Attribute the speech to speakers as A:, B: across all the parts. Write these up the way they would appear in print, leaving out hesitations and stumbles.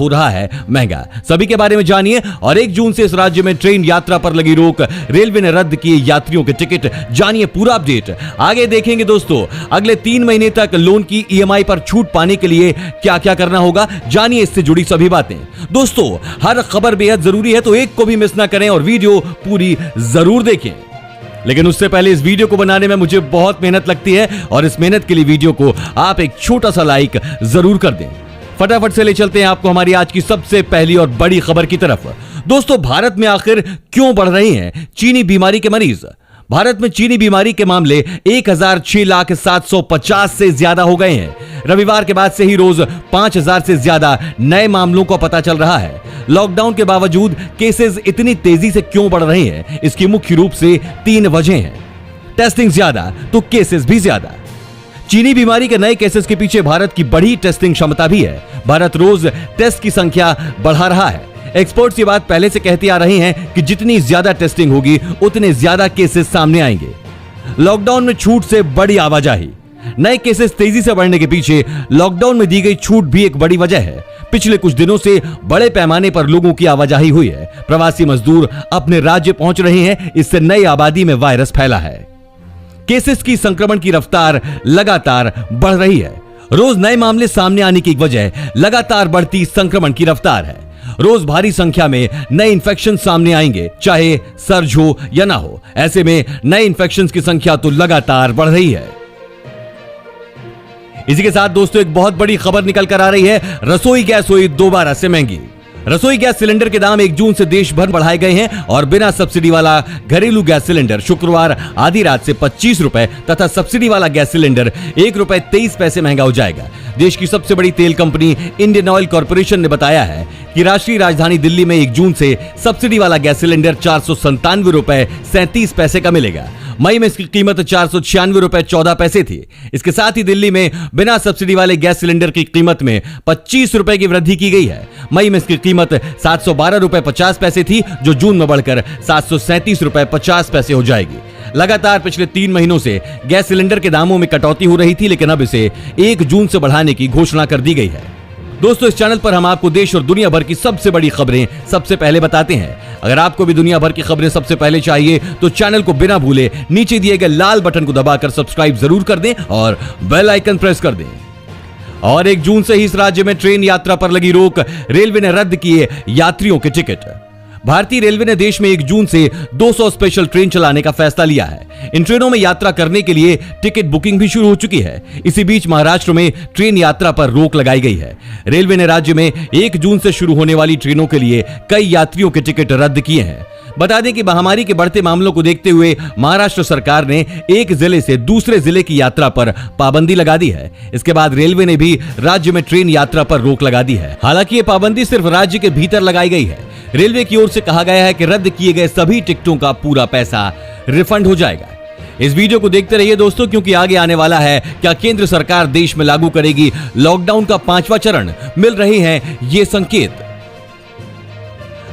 A: हो रहा है महंगा। सभी के बारे में जानिए। और 1 जून से इस राज्य में ट्रेन यात्रा पर लगी रोक, रेलवे ने रद्द किए यात्रियों के टिकट। जानिए पूरा अपडेट। आगे देखेंगे दोस्तों, अगले 3 महीने तक लोन की ईएमआई पर छूट पाने के लिए क्या क्या करना होगा, जानिए इससे जुड़ी सभी बातें। दोस्तों, हर खबर बेहद जरूरी है, तो एक को भी मिस ना करें और वीडियो पूरी जरूर देखें। लेकिन उससे पहले इस वीडियो को बनाने में मुझे बहुत मेहनत लगती है और इस मेहनत के लिए वीडियो को आप एक छोटा सा लाइक जरूर कर दें। फटाफट से ले चलते हैं आपको हमारी आज की सबसे पहली और बड़ी खबर की तरफ। दोस्तों, भारत में आखिर क्यों बढ़ रहे हैं चीनी बीमारी के मरीज? भारत में चीनी बीमारी के मामले 1,06,750 से ज्यादा हो गए हैं। रविवार के बाद से ही रोज 5,000 से ज्यादा नए मामलों का पता चल रहा है। लॉकडाउन के बावजूद केसेस इतनी तेजी से क्यों बढ़ रहे हैं? इसकी मुख्य रूप से 3 वजह हैं। टेस्टिंग ज्यादा तो केसेस भी ज्यादा। चीनी बीमारी के नए केसेस के पीछे भारत की बड़ी टेस्टिंग क्षमता भी है। भारत रोज टेस्ट की संख्या बढ़ा रहा है। एक्सपर्ट्स ये बात पहले से कहते आ रहे हैं कि जितनी ज्यादा टेस्टिंग होगी उतने ज्यादा केसेस सामने आएंगे। लॉकडाउन में छूट से बड़ी आवाजाही। नए केसेस तेजी से बढ़ने के पीछे लॉकडाउन में दी गई छूट भी एक बड़ी वजह है। पिछले कुछ दिनों से बड़े पैमाने पर लोगों की आवाजाही हुई है। प्रवासी मजदूर अपने राज्य पहुंच रहे हैं, इससे नई आबादी में वायरस फैला है। केसेस की संक्रमण की रफ्तार लगातार बढ़ रही है। रोज नए मामले सामने आने की वजह लगातार बढ़ती संक्रमण की रफ्तार है। रोज भारी संख्या में नए इन्फेक्शन सामने आएंगे, चाहे सर्ज हो या ना हो। ऐसे में नए इन्फेक्शन की संख्या तो लगातार बढ़ रही है। इसी के साथ दोस्तों, एक बहुत बड़ी खबर निकल कर आ रही है। रसोई गैस हुई दोबारा से महंगी। रसोई गैस सिलेंडर के दाम 1 जून से देश भर बढ़ाए गए हैं और बिना सब्सिडी वाला घरेलू गैस सिलेंडर शुक्रवार आधी रात से 25 रुपए तथा सब्सिडी वाला गैस सिलेंडर ₹1.23 महंगा हो जाएगा। देश की सबसे बड़ी तेल कंपनी इंडियन ऑयल कॉर्पोरेशन ने बताया है कि राष्ट्रीय राजधानी दिल्ली में 1 जून से सब्सिडी वाला गैस सिलेंडर ₹497.37 का मिलेगा। मई में इसकी कीमत ₹496.14 थी। इसके साथ ही दिल्ली में बिना सब्सिडी वाले गैस सिलेंडर की कीमत में 25 रुपए की वृद्धि की गई है। मई में इसकी कीमत ₹712.50 थी, जो जून में बढ़कर ₹737.50 हो जाएगी। लगातार पिछले 3 महीनों से गैस सिलेंडर के दामों में कटौती हो रही थी, लेकिन अब इसे 1 जून से बढ़ाने की घोषणा कर दी गई है। दोस्तों, इस चैनल पर हम आपको देश और दुनिया भर की सबसे बड़ी खबरें सबसे पहले बताते हैं। अगर आपको भी दुनिया भर की खबरें सबसे पहले चाहिए तो चैनल को बिना भूले नीचे दिए गए लाल बटन को दबाकर सब्सक्राइब जरूर कर दें और बेल आइकन प्रेस कर दें। और 1 जून से ही इस राज्य में ट्रेन यात्रा पर लगी रोक, रेलवे ने रद्द किए यात्रियों के टिकट। भारतीय रेलवे ने देश में 1 जून से 200 स्पेशल ट्रेन चलाने का फैसला लिया है। इन ट्रेनों में यात्रा करने के लिए टिकट बुकिंग भी शुरू हो चुकी है। इसी बीच महाराष्ट्र में ट्रेन यात्रा पर रोक लगाई गई है। रेलवे ने राज्य में 1 जून से शुरू होने वाली ट्रेनों के लिए कई यात्रियों के टिकट रद्द किए हैं। बता दें कि महामारी के बढ़ते मामलों को देखते हुए महाराष्ट्र सरकार ने एक जिले से दूसरे जिले की यात्रा पर पाबंदी लगा दी है। इसके बाद रेलवे ने भी राज्य में ट्रेन यात्रा पर रोक लगा दी है। हालांकि ये पाबंदी सिर्फ राज्य के भीतर लगाई गई है। रेलवे की ओर से कहा गया है कि रद्द किए गए सभी टिकटों का पूरा पैसा रिफंड हो जाएगा। इस वीडियो को देखते रहिए दोस्तों, क्योंकि आगे आने वाला है क्या केंद्र सरकार देश में लागू करेगी लॉकडाउन का 5वां चरण। मिल रहे हैं ये संकेत।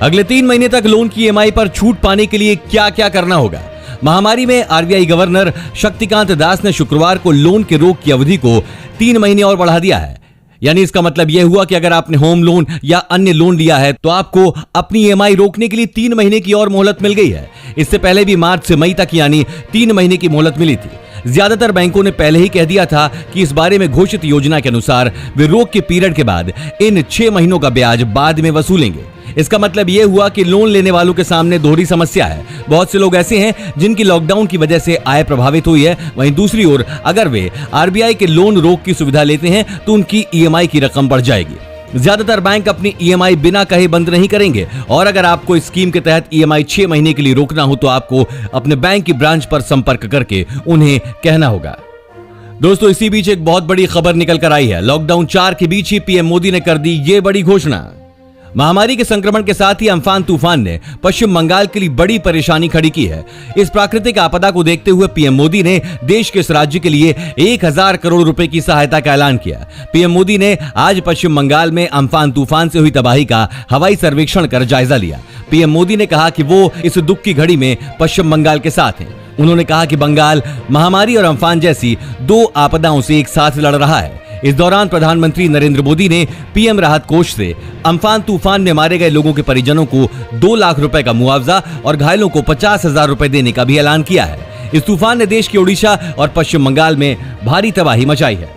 A: अगले 3 महीने तक लोन की ईएमआई पर छूट पाने के लिए क्या क्या करना होगा? महामारी में आरबीआई गवर्नर शक्तिकांत दास ने शुक्रवार को लोन के रोक की अवधि को 3 महीने और बढ़ा दिया है। यानी इसका मतलब यह हुआ कि अगर आपने होम लोन या अन्य लोन लिया है तो आपको अपनी ईएमआई रोकने के लिए 3 महीने की और मोहलत मिल गई है। इससे पहले भी मार्च से मई तक यानी 3 महीने की मोहलत मिली थी। ज्यादातर बैंकों ने पहले ही कह दिया था कि इस बारे में घोषित योजना के अनुसार वे रोक के पीरियड के बाद इन 6 महीनों का ब्याज बाद में वसूलेंगे। इसका मतलब यह हुआ कि लोन लेने वालों के सामने दोहरी समस्या है। बहुत से लोग ऐसे हैं जिनकी लॉकडाउन की वजह से आय प्रभावित हुई है। वहीं दूसरी ओर अगर वे आरबीआई के लोन रोक की सुविधा लेते हैं तो उनकी ईएमआई की रकम बढ़ जाएगी। ज्यादातर बैंक अपनी ईएमआई बिना कहे बंद नहीं करेंगे और अगर आपको इस स्कीम के तहत ईएमआई 6 महीने के लिए रोकना हो तो आपको अपने बैंक की ब्रांच पर संपर्क करके उन्हें कहना होगा। दोस्तों, इसी बीच एक बहुत बड़ी खबर निकल कर आई है। लॉकडाउन 4 के बीच ही पीएम मोदी ने कर दी ये बड़ी घोषणा। महामारी के संक्रमण के साथ ही अम्फान तूफान ने पश्चिम बंगाल के लिए बड़ी परेशानी खड़ी की है। इस प्राकृतिक आपदा को देखते हुए पीएम मोदी ने देश के इस राज्य के लिए 1000 करोड़ रुपए की सहायता का ऐलान किया। पीएम मोदी ने आज पश्चिम बंगाल में अम्फान तूफान से हुई तबाही का हवाई सर्वेक्षण कर जायजा लिया। पीएम मोदी ने कहा कि वो इस दुख की घड़ी में पश्चिम बंगाल के साथ हैं। उन्होंने कहा कि बंगाल महामारी और अम्फान जैसी 2 आपदाओं से एक साथ लड़ रहा है। इस दौरान प्रधानमंत्री नरेंद्र मोदी ने पीएम राहत कोष से अम्फान तूफान में मारे गए लोगों के परिजनों को 2 लाख रुपए का मुआवजा और घायलों को 50,000 रुपए देने का भी ऐलान किया है। इस तूफान ने देश के ओडिशा और पश्चिम बंगाल में भारी तबाही मचाई है।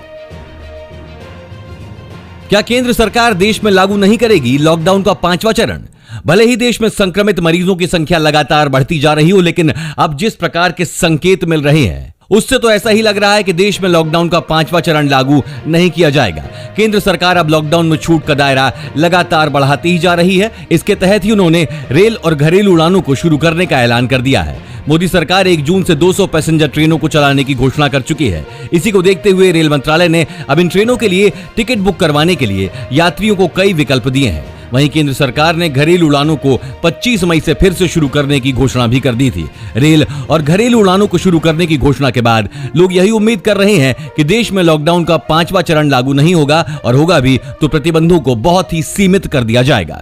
A: क्या केंद्र सरकार देश में लागू नहीं करेगी लॉकडाउन का 5वां चरण? भले ही देश में संक्रमित मरीजों की संख्या लगातार बढ़ती जा रही हो, लेकिन अब जिस प्रकार के संकेत मिल रहे हैं उससे तो ऐसा ही लग रहा है कि देश में लॉकडाउन का 5वां चरण लागू नहीं किया जाएगा। केंद्र सरकार अब लॉकडाउन में छूट का दायरा लगातार बढ़ाती ही जा रही है। इसके तहत ही उन्होंने रेल और घरेलू उड़ानों को शुरू करने का ऐलान कर दिया है। मोदी सरकार 1 जून से 200 पैसेंजर ट्रेनों को चलाने की घोषणा कर चुकी है। इसी को देखते हुए रेल मंत्रालय ने अब इन ट्रेनों के लिए टिकट बुक करवाने के लिए यात्रियों को कई विकल्प दिए हैं। वहीं केंद्र सरकार ने घरेलू उड़ानों को 25 मई से फिर से शुरू करने की घोषणा भी कर दी थी। रेल और घरेलू उड़ानों को शुरू करने की घोषणा के बाद लोग यही उम्मीद कर रहे हैं कि देश में लॉकडाउन का 5वां चरण लागू नहीं होगा, और होगा भी तो प्रतिबंधों को बहुत ही सीमित कर दिया जाएगा।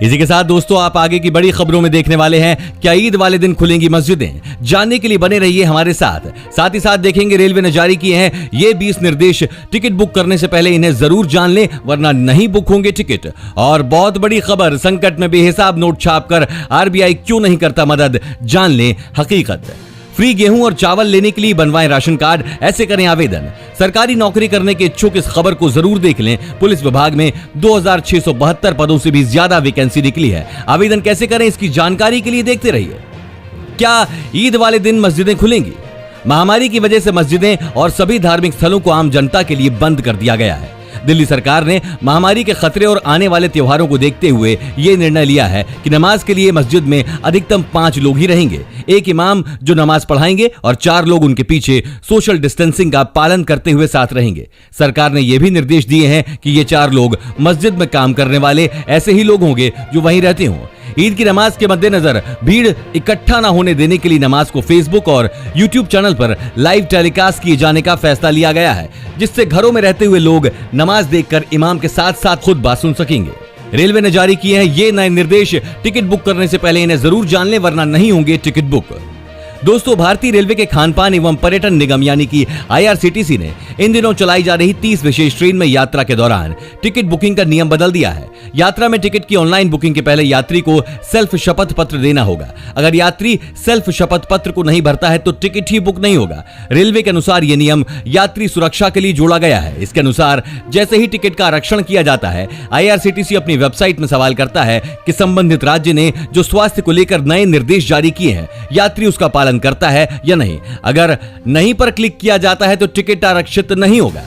A: इसी के साथ दोस्तों, आप आगे की बड़ी खबरों में देखने वाले हैं क्या ईद वाले दिन खुलेंगी मस्जिदें। जानने के लिए बने रहिए हमारे साथ ही साथ देखेंगे रेलवे ने जारी किए हैं ये 20 निर्देश। टिकट बुक करने से पहले इन्हें जरूर जान लें, वरना नहीं बुक होंगे टिकट। और बहुत बड़ी खबर, संकट में बेहिसाब नोट छापकर आरबीआई क्यों नहीं करता मदद, जान लें हकीकत। फ्री गेहूं और चावल लेने के लिए बनवाएं राशन कार्ड, ऐसे करें आवेदन। सरकारी नौकरी करने के इच्छुक इस खबर को जरूर देख लें। पुलिस विभाग में 2672 पदों से भी ज्यादा वैकेंसी निकली है। आवेदन कैसे करें, इसकी जानकारी के लिए देखते रहिए। क्या ईद वाले दिन मस्जिदें खुलेंगी? महामारी की वजह से मस्जिदें और सभी धार्मिक स्थलों को आम जनता के लिए बंद कर दिया गया है। दिल्ली सरकार ने महामारी के खतरे और आने वाले त्योहारों को देखते हुए यह निर्णय लिया है कि नमाज के लिए मस्जिद में अधिकतम 5 लोग ही रहेंगे। एक इमाम जो नमाज पढ़ाएंगे और 4 लोग उनके पीछे सोशल डिस्टेंसिंग का पालन करते हुए साथ रहेंगे। सरकार ने यह भी निर्देश दिए हैं कि ये 4 लोग मस्जिद में काम करने वाले ऐसे ही लोग होंगे जो वहीं रहते हों। ईद की नमाज के मद्देनजर भीड़ इकट्ठा न होने देने के लिए नमाज को फेसबुक और यूट्यूब चैनल पर लाइव टेलीकास्ट किए जाने का फैसला लिया गया है, जिससे घरों में रहते हुए लोग नमाज देखकर इमाम के साथ साथ खुतबा सुन सकेंगे। रेलवे ने जारी किए हैं ये नए निर्देश। टिकट बुक करने से पहले इन्हें जरूर जान लें, वरना नहीं होंगे टिकट बुक। दोस्तों, भारतीय रेलवे के खानपान एवं पर्यटन निगम यानी कि IRCTC ने इन दिनों चलाई जा रही 30 विशेष ट्रेन में यात्रा के दौरान टिकट बुकिंग का नियम बदल दिया है। यात्रा में टिकट की ऑनलाइन बुकिंग के पहले यात्री को सेल्फ शपथ पत्र देना होगा। अगर यात्री सेल्फ शपथ पत्र को नहीं भरता है तो टिकट ही बुक नहीं होगा। रेलवे के अनुसार यह नियम यात्री सुरक्षा के लिए जोड़ा गया है। इसके अनुसार जैसे ही टिकट का आरक्षण किया जाता है, IRCTC अपनी वेबसाइट में सवाल करता है कि संबंधित राज्य ने जो स्वास्थ्य को लेकर नए निर्देश जारी किए हैं, यात्री उसका पालन करता है या नहीं। अगर नहीं पर क्लिक किया जाता है तो टिकट आरक्षित नहीं होगा।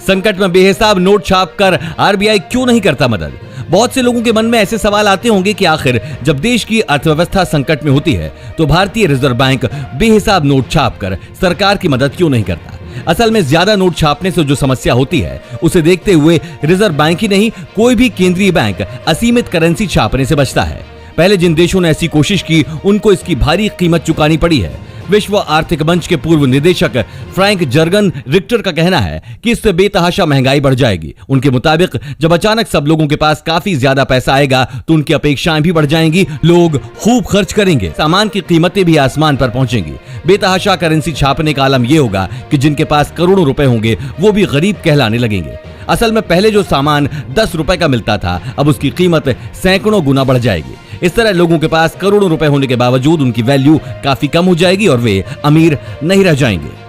A: संकट में बेहिसाब नोट छापकर आरबीआई क्यों नहीं करता मदद? बहुत से लोगों के मन में ऐसे सवाल आते होंगे कि आखिर जब देश की अर्थव्यवस्था संकट में होती है तो भारतीय रिजर्व बैंक बेहिसाब नोट छापकर सरकार की मदद क्यों नहीं करता। असल में ज्यादा नोट छापने से जो समस्या होती है उसे देखते हुए रिजर्व बैंक ही नहीं, कोई भी केंद्रीय बैंक असीमित करेंसी छापने से बचता है। पहले जिन देशों ने ऐसी कोशिश की उनको इसकी भारी कीमत चुकानी पड़ी है। विश्व आर्थिक मंच के पूर्व निदेशक फ्रैंक जर्गन रिक्टर का कहना है कि इससे बेतहाशा महंगाई बढ़ जाएगी। उनके मुताबिक जब अचानक सब लोगों के पास काफी ज्यादा पैसा आएगा तो उनकी अपेक्षाएं भी बढ़ जाएंगी, लोग खूब खर्च करेंगे, सामान की कीमतें भी आसमान पर पहुंचेंगी। बेतहाशा करेंसी छापने का आलम यह होगा कि जिनके पास करोड़ों रुपए होंगे वो भी गरीब कहलाने लगेंगे। असल में पहले जो सामान 10 रुपए का मिलता था, अब उसकी कीमत सैकड़ों गुना बढ़ जाएगी। इस तरह लोगों के पास करोड़ों रुपए होने के बावजूद उनकी वैल्यू काफी कम हो जाएगी और वे अमीर नहीं रह जाएंगे।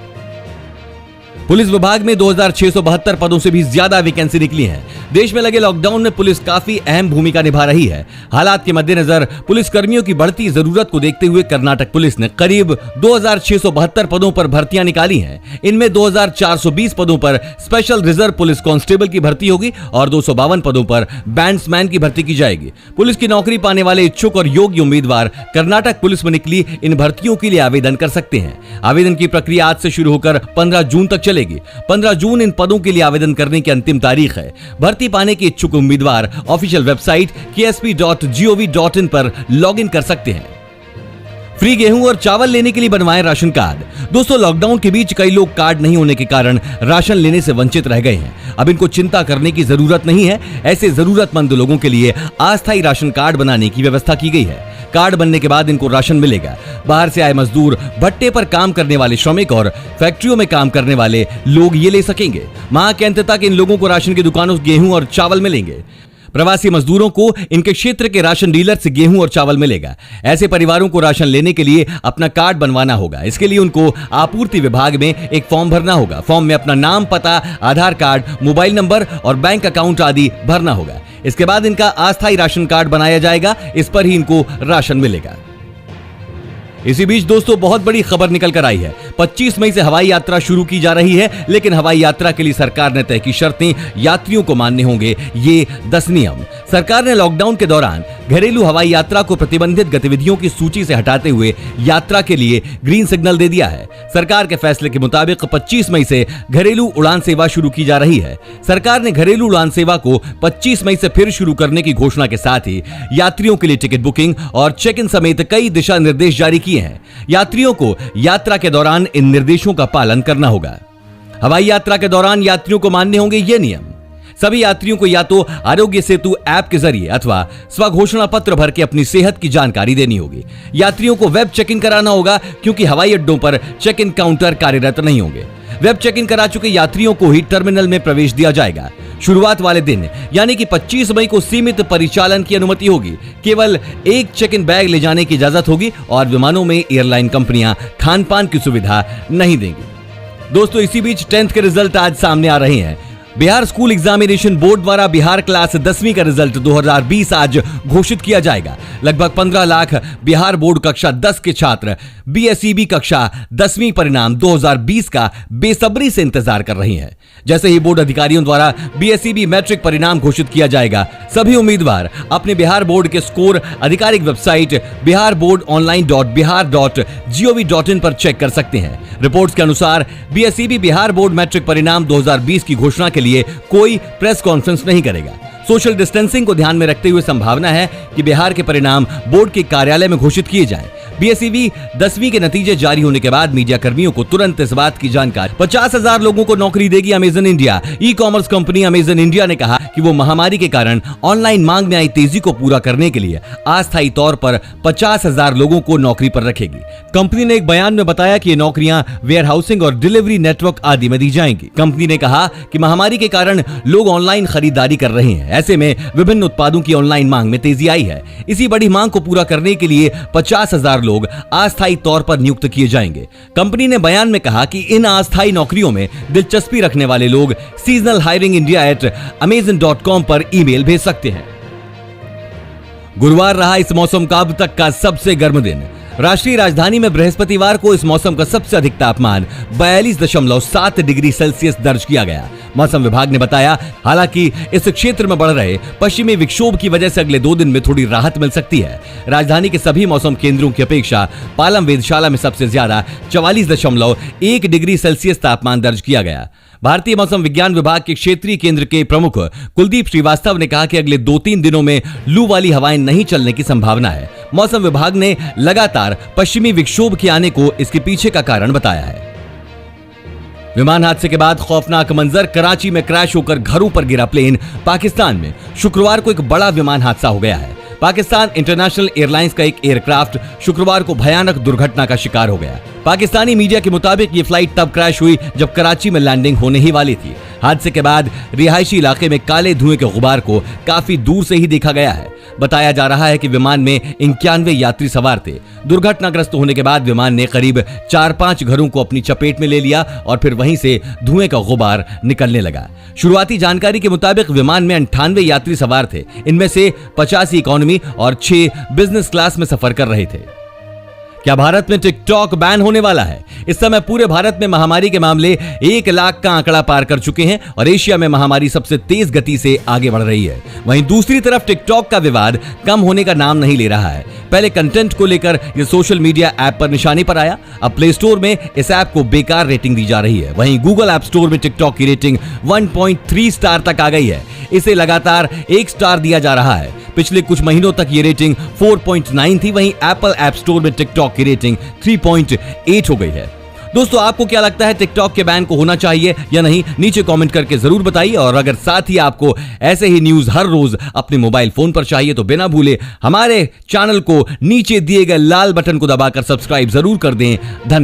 A: पुलिस विभाग में 2672 पदों से भी ज्यादा वैकेंसी निकली है। देश में लगे लॉकडाउन में पुलिस काफी अहम भूमिका निभा रही है। हालात के मद्देनजर पुलिस कर्मियों की बढ़ती जरूरत को देखते हुए कर्नाटक पुलिस ने करीब 2672 पदों पर भर्तियां निकाली हैं। इनमें 2420 पदों पर स्पेशल रिजर्व पुलिस कांस्टेबल की भर्ती होगी और 252 पदों पर बैंड्समैन की भर्ती की जाएगी। पुलिस की नौकरी पाने वाले इच्छुक और योग्य उम्मीदवार कर्नाटक पुलिस में निकली इन भर्तियों के लिए आवेदन कर सकते हैं। आवेदन की प्रक्रिया आज से शुरू होकर 15 जून तक चलेगी। 15 जून इन पदों के लिए आवेदन करने की अंतिम तारीख है। भर्ती पाने के इच्छुक उम्मीदवार ऑफिशियल वेबसाइट ksp.gov.in पर लॉगिन कर सकते हैं। फ्री गेहूं और चावल लेने के लिए बनवाएं राशन कार्ड। दोस्तों, लॉकडाउन के बीच कई लोग कार्ड नहीं होने के कारण राशन लेने से वंचित रह गए हैं। अब इनको चिंता करने की जरूरत नहीं है। ऐसे जरूरतमंद लोगों के लिए अस्थायी राशन कार्ड बनाने की व्यवस्था की गई है। कार्ड बनने के बाद इनको राशन मिलेगा। बाहर से आए मजदूर, भट्टे पर काम करने वाले श्रमिक और फैक्ट्रियों में काम करने वाले लोग ये ले सकेंगे। माह के अंत तक इन लोगों को राशन की दुकानों से गेहूं और चावल मिलेंगे। प्रवासी मजदूरों को इनके क्षेत्र के राशन डीलर से गेहूं और चावल मिलेगा। ऐसे परिवारों को राशन लेने के लिए अपना कार्ड बनवाना होगा। इसके लिए उनको आपूर्ति विभाग में एक फॉर्म भरना होगा। फॉर्म में अपना नाम, पता, आधार कार्ड, मोबाइल नंबर और बैंक अकाउंट आदि भरना होगा। इसके बाद इनका अस्थायी राशन कार्ड बनाया जाएगा। इस पर ही इनको राशन मिलेगा। इसी बीच दोस्तों बहुत बड़ी खबर निकल कर आई है। 25 मई से हवाई यात्रा शुरू की जा रही है, लेकिन हवाई यात्रा के लिए सरकार ने तय की शर्तें यात्रियों को मानने होंगे ये 10 नियम। सरकार ने लॉकडाउन के दौरान घरेलू हवाई यात्रा को प्रतिबंधित गतिविधियों की सूची से हटाते हुए यात्रा के लिए ग्रीन सिग्नल दे दिया है। सरकार के फैसले के मुताबिक 25 मई से घरेलू उड़ान सेवा शुरू की जा रही है। सरकार ने घरेलू उड़ान सेवा को 25 मई से फिर शुरू करने की घोषणा के साथ ही यात्रियों के लिए टिकट बुकिंग और चेक इन समेत कई दिशा निर्देश जारी किए हैं। यात्रियों को यात्रा के दौरान इन निर्देशों का पालन करना होगा। हवाई यात्रा के दौरान यात्रियों को मानने होंगे ये नियम। सभी यात्रियों को या तो आरोग्य सेतु ऐप के जरिए अथवा स्वघोषणा पत्र भर के अपनी सेहत की जानकारी देनी होगी। यात्रियों को वेब चेक इन कराना होगा, क्योंकि हवाई अड्डों पर चेक इन काउंटर कार्यरत नहीं होंगे। वेब चेक इन करा चुके यात्रियों को ही टर्मिनल में प्रवेश दिया जाएगा। शुरुआत वाले दिन यानी कि 25 मई को सीमित परिचालन की अनुमति होगी। केवल एक चेक इन बैग ले जाने की इजाजत होगी और विमानों में एयरलाइन कंपनियां खान पान की सुविधा नहीं देंगी। दोस्तों इसी बीच 10th के रिजल्ट आज सामने आ रहे हैं। बिहार स्कूल एग्जामिनेशन बोर्ड द्वारा बिहार क्लास 10वीं का रिजल्ट 2020 आज घोषित किया जाएगा। लगभग 15 लाख बिहार बोर्ड कक्षा 10 के छात्र बीएसईबी कक्षा 10वीं परिणाम 2020 का बेसब्री से इंतजार कर रही हैं। जैसे ही बोर्ड अधिकारियों द्वारा बीएसईबी मैट्रिक परिणाम घोषित किया जाएगा, सभी उम्मीदवार अपने बिहार बोर्ड के स्कोर आधिकारिक वेबसाइट biharboardonline.bihar.gov.in पर चेक कर सकते हैं। रिपोर्ट्स के अनुसार बीएसईबी बिहार बोर्ड मैट्रिक परिणाम 2020 की घोषणा के लिए कोई प्रेस कॉन्फ्रेंस नहीं करेगा। सोशल डिस्टेंसिंग को ध्यान में रखते हुए संभावना है कि बिहार के परिणाम बोर्ड के कार्यालय में घोषित किए जाएं। बीएसईबी 10वीं के नतीजे जारी होने के बाद मीडिया कर्मियों को तुरंत इस बात की जानकारी 50,000 लोगों को नौकरी देगी Amazon India. E commerce company Amazon India ने कहा कि वो महामारी के कारण ऑनलाइन मांग में आई तेजी को पूरा करने के लिए अस्थायी तौर पर 50,000 लोगों को नौकरी पर रखेगी। कंपनी ने एक बयान में बताया कि ये नौकरियां वेयर हाउसिंग और डिलीवरी नेटवर्क आदि में दी जाएंगी। कंपनी ने कहा कि महामारी के कारण लोग ऑनलाइन खरीदारी कर रहे हैं। ऐसे में विभिन्न उत्पादों की ऑनलाइन मांग में तेजी आई है। इसी बड़ी मांग को पूरा करने के लिए 50,000 लोग अस्थायी तौर पर नियुक्त किए जाएंगे। कंपनी ने बयान में कहा कि इन अस्थायी नौकरियों में दिलचस्पी रखने वाले लोग सीजनल हायरिंग india@amazon.com पर ईमेल भेज सकते हैं। गुरुवार रहा इस मौसम का अब तक का सबसे गर्म दिन। राष्ट्रीय राजधानी में बृहस्पतिवार को इस मौसम का सबसे अधिक तापमान 42.7 डिग्री सेल्सियस दर्ज किया गया। मौसम विभाग ने बताया, हालांकि इस क्षेत्र में बढ़ रहे पश्चिमी विक्षोभ की वजह से अगले 2 दिन में थोड़ी राहत मिल सकती है। राजधानी के सभी मौसम केंद्रों की अपेक्षा पालम वेधशाला में सबसे ज्यादा 44.1 डिग्री सेल्सियस तापमान दर्ज किया गया। भारतीय मौसम विज्ञान विभाग के क्षेत्रीय केंद्र के प्रमुख कुलदीप श्रीवास्तव ने कहा कि अगले 2-3 दिनों में लू वाली हवाएं नहीं चलने की संभावना है। मौसम विभाग ने लगातार पश्चिमी विक्षोभ के आने को इसके पीछे का कारण बताया है। विमान हादसे के बाद खौफनाक मंजर, कराची में क्रैश होकर घरों पर गिरा प्लेन। पाकिस्तान में शुक्रवार को एक बड़ा विमान हादसा हो गया है। पाकिस्तान इंटरनेशनल एयरलाइंस का एक एयरक्राफ्ट शुक्रवार को भयानक दुर्घटना का शिकार हो गया। पाकिस्तानी मीडिया के मुताबिक ये फ्लाइट तब क्रैश हुई जब कराची में लैंडिंग होने ही वाली थी। हादसे के बाद रिहायशी इलाके में काले धुएं के गुबार को काफी दूर से ही देखा गया है। बताया जा रहा है कि विमान में 91 यात्री सवार थे। दुर्घटनाग्रस्त होने के बाद विमान ने करीब 4-5 घरों को अपनी चपेट में ले लिया और फिर वहीं से धुएं का गुबार निकलने लगा। शुरुआती जानकारी के मुताबिक विमान में 98 यात्री सवार थे। इनमें से 85 इकोनॉमी और 6 बिजनेस क्लास में सफर कर रहे थे। क्या भारत में टिकटॉक बैन होने वाला है? इस समय पूरे भारत में महामारी के मामले 1 लाख का आंकड़ा पार कर चुके हैं और एशिया में महामारी सबसे तेज गति से आगे बढ़ रही है। वहीं दूसरी तरफ टिकटॉक का विवाद कम होने का नाम नहीं ले रहा है। पहले कंटेंट को लेकर यह सोशल मीडिया ऐप पर निशाने पर आया, अब प्ले स्टोर में इस ऐप को बेकार रेटिंग दी जा रही है। वहीं गूगल ऐप स्टोर में टिकटॉक की रेटिंग 1.3 स्टार तक आ गई है। इसे लगातार 1 स्टार दिया जा रहा है। पिछले कुछ महीनों तक ये रेटिंग 4.9 थी। वहीं एप्पल ऐप स्टोर में टिकटॉक की रेटिंग 3.8 हो गई है। दोस्तों आपको क्या लगता है, टिकटॉक के बैन को होना चाहिए या नहीं, नीचे कमेंट करके जरूर बताइए। और अगर साथ ही आपको ऐसे ही न्यूज हर रोज अपने मोबाइल फोन पर चाहिए तो बिना भूले हमारे चैनल को नीचे दिए गए लाल बटन को दबाकर सब्सक्राइब जरूर कर दें। धन्यवाद।